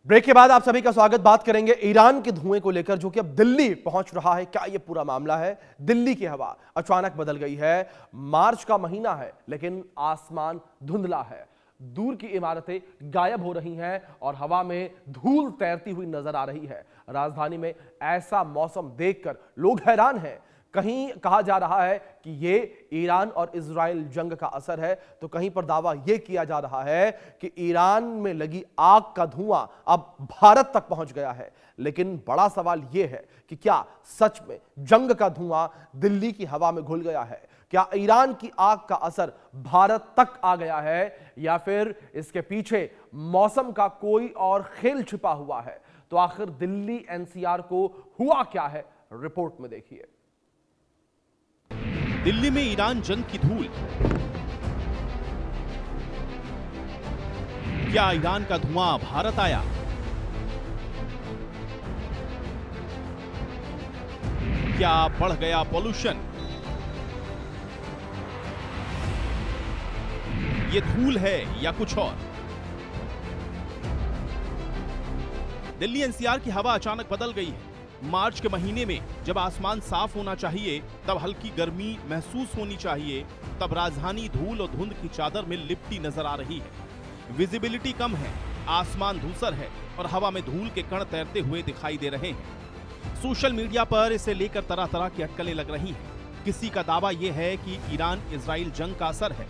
Break के बाद आप सभी का स्वागत। बात करेंगे ईरान के धुएं को लेकर, जो कि अब दिल्ली पहुंच रहा है। क्या यह पूरा मामला है? दिल्ली की हवा अचानक बदल गई है। मार्च का महीना है लेकिन आसमान धुंधला है, दूर की इमारतें गायब हो रही हैं और हवा में धूल तैरती हुई नजर आ रही है। राजधानी में ऐसा मौसम देखकर लोग हैरान हैं। कहीं कहा जा रहा है कि ये ईरान और इजराइल जंग का असर है, तो कहीं पर दावा यह किया जा रहा है कि ईरान में लगी आग का धुआं अब भारत तक पहुंच गया है। लेकिन बड़ा सवाल यह है कि क्या सच में जंग का धुआं दिल्ली की हवा में घुल गया है? क्या ईरान की आग का असर भारत तक आ गया है, या फिर इसके पीछे मौसम का कोई और खेल छिपा हुआ है? तो आखिर दिल्ली एनसीआर को हुआ क्या है, रिपोर्ट में देखिए। दिल्ली में ईरान जंग की धूल। क्या ईरान का धुआं भारत आया? क्या बढ़ गया पॉल्यूशन? ये धूल है या कुछ और? दिल्ली एनसीआर की हवा अचानक बदल गई है। मार्च के महीने में जब आसमान साफ होना चाहिए, तब हल्की गर्मी महसूस होनी चाहिए, तब राजधानी धूल और धुंध की चादर में लिपटी नजर आ रही है। विजिबिलिटी कम है, आसमान धूसर है और हवा में धूल के कण तैरते हुए दिखाई दे रहे हैं। सोशल मीडिया पर इसे लेकर तरह तरह की अटकलें लग रही हैं। किसी का दावा यह है कि ईरान इजराइल जंग का असर है,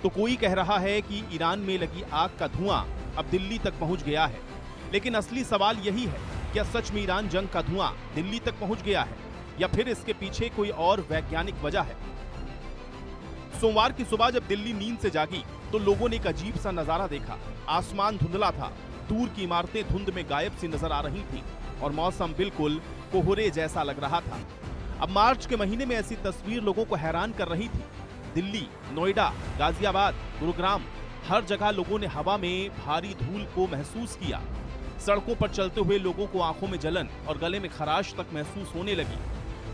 तो कोई कह रहा है कि ईरान में लगी आग का धुआं अब दिल्ली तक पहुंच गया है। लेकिन असली सवाल यही है, क्या सच में ईरान जंग का धुआं दिल्ली तक पहुंच गया है, या फिर इसके पीछे कोई और वैज्ञानिक वजह है? सोमवार की सुबह जब दिल्ली नींद से जागी तो लोगों ने एक अजीब सा नजारा देखा। आसमान धुंधला था, दूर की इमारतें धुंध में गायब सी नजर आ रही थीं और मौसम बिल्कुल कोहरे जैसा लग रहा था। अब मार्च के महीने में ऐसी तस्वीर लोगों को हैरान कर रही थी। दिल्ली, नोएडा, गाजियाबाद, गुरुग्राम, हर जगह लोगों ने हवा में भारी धूल को महसूस किया। सड़कों पर चलते हुए लोगों को आंखों में जलन और गले में खराश तक महसूस होने लगी।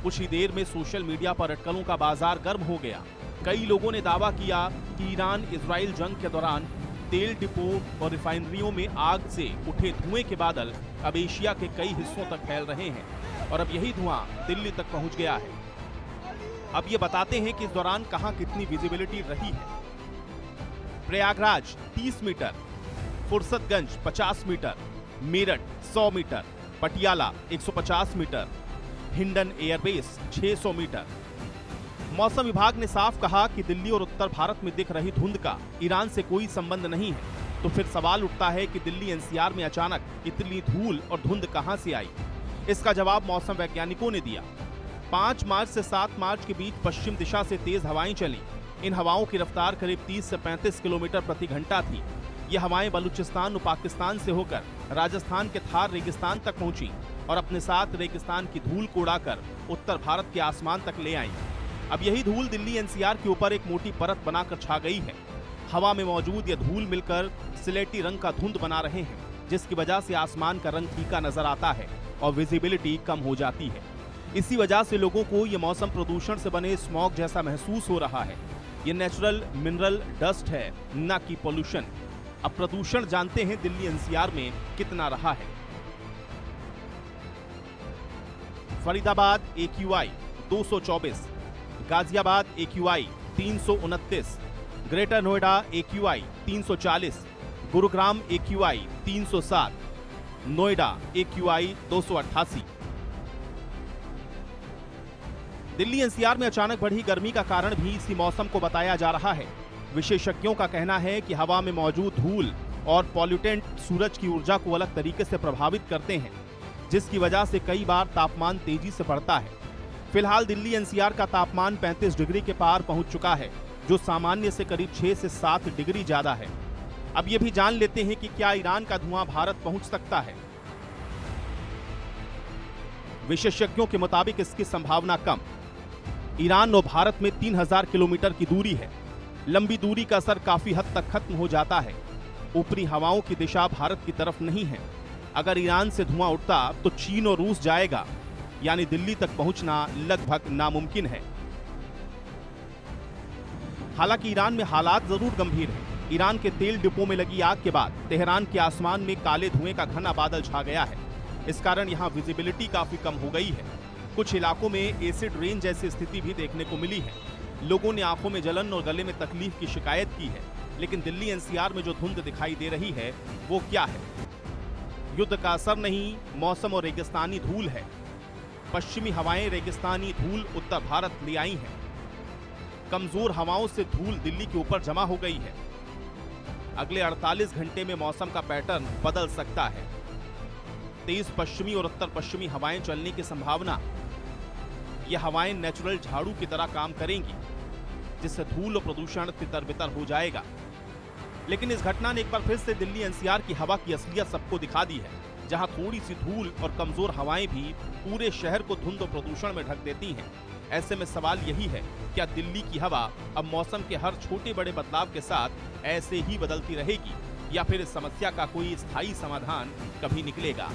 कुछ ही देर में सोशल मीडिया पर अटकलों का बाजार गर्म हो गया। कई लोगों ने दावा किया कि ईरान इजराइल जंग के दौरान तेल डिपो और रिफाइनरियों में आग से उठे धुएं के बादल अब एशिया के कई हिस्सों तक फैल रहे हैं और अब यही धुआं दिल्ली तक पहुंच गया है। अब ये बताते हैं कि इस दौरान कहां कितनी विजिबिलिटी रही है। Prayagraj 30 metre, Fursatganj 50 metre, Meerut 100 metre, Patiala 150 metre, Hindon airbase 600 metre. मौसम विभाग ने साफ कहा कि दिल्ली और उत्तर भारत में दिख रही धुंध का ईरान से कोई संबंध नहीं है। तो फिर सवाल उठता है कि दिल्ली एनसीआर में अचानक इतनी धूल और धुंध कहां से आई? इसका जवाब मौसम वैज्ञानिकों ने दिया। 5 मार्च से 7 मार्च के बीच पश्चिम दिशा से तेज हवाएं चली। इन हवाओं की रफ्तार करीब 30 से 35 किलोमीटर प्रति घंटा थी। ये हवाएं बलूचिस्तान और पाकिस्तान से होकर राजस्थान के थार रेगिस्तान तक पहुंची और अपने साथ रेगिस्तान की धूल को उड़ाकर उत्तर भारत के आसमान तक ले आईं। अब यही धूल दिल्ली एनसीआर के ऊपर एक मोटी परत बनाकर छा गई है। हवा में मौजूद ये धूल मिलकर सिलेटी रंग का धुंध बना रहे हैं, जिसकी वजह से आसमान का रंग फीका नजर आता है और विजिबिलिटी कम हो जाती है। इसी वजह से लोगों को ये मौसम प्रदूषण से बने स्मॉग जैसा महसूस हो रहा है। ये नेचुरल मिनरल डस्ट है, न कि पॉल्यूशन। अब प्रदूषण जानते हैं दिल्ली एनसीआर में कितना रहा है। Faridabad AQI 224, Ghaziabad AQI 329, greater Noida AQI 340, Gurugram AQI 307, Noida AQI 288। Delhi NCR में अचानक बढ़ी गर्मी का कारण भी इसी मौसम को बताया जा रहा है। विशेषज्ञों का कहना है कि हवा में मौजूद धूल और पॉल्यूटेंट सूरज की ऊर्जा को अलग तरीके से प्रभावित करते हैं, जिसकी वजह से कई बार तापमान तेजी से बढ़ता है। फिलहाल दिल्ली एनसीआर का तापमान 35 डिग्री के पार पहुंच चुका है, जो सामान्य से करीब 6 से 7 डिग्री ज्यादा है। अब ये भी जान लेते हैं कि क्या ईरान का धुआं भारत पहुंच सकता है। विशेषज्ञों के मुताबिक इसकी संभावना कम। ईरान और भारत में 3000 किलोमीटर की दूरी है। लंबी दूरी का असर काफी हद तक खत्म हो जाता है। ऊपरी हवाओं की दिशा भारत की तरफ नहीं है। अगर ईरान से धुआं उठता तो चीन और रूस जाएगा, यानी दिल्ली तक पहुंचना लगभग नामुमकिन है। हालांकि ईरान में हालात जरूर गंभीर हैं। ईरान के तेल डिपो में लगी आग के बाद तेहरान के आसमान में काले धुएं का घना बादल छा गया है। इस कारण यहां विजिबिलिटी काफी कम हो गई है। कुछ इलाकों में एसिड रेन जैसी स्थिति भी देखने को मिली है। लोगों ने आंखों में जलन और गले में तकलीफ की शिकायत की है। लेकिन दिल्ली एनसीआर में जो धुंध दिखाई दे रही है वो क्या है? युद्ध का असर नहीं, मौसम और रेगिस्तानी धूल है। पश्चिमी हवाएं रेगिस्तानी धूल उत्तर भारत ले आई हैं। कमजोर हवाओं से धूल दिल्ली के ऊपर जमा हो गई है। अगले 48 घंटे में मौसम का पैटर्न बदल सकता है। तेज पश्चिमी और उत्तर पश्चिमी हवाएं चलने की संभावना। ये हवाएं नेचुरल झाड़ू की तरह काम करेंगी, जिससे धूल और प्रदूषण तितर-बितर हो जाएगा। लेकिन इस घटना ने एक बार फिर से दिल्ली एनसीआर की हवा की असलियत सबको दिखा दी है, जहां थोड़ी सी धूल और कमजोर हवाएं भी पूरे शहर को धुंध और प्रदूषण में ढक देती हैं। ऐसे में सवाल यही है, क्या दिल्ली की हवा अब मौसम के हर छोटे बड़े बदलाव के साथ ऐसे ही बदलती रहेगी, या फिर इस समस्या का कोई स्थायी समाधान कभी निकलेगा?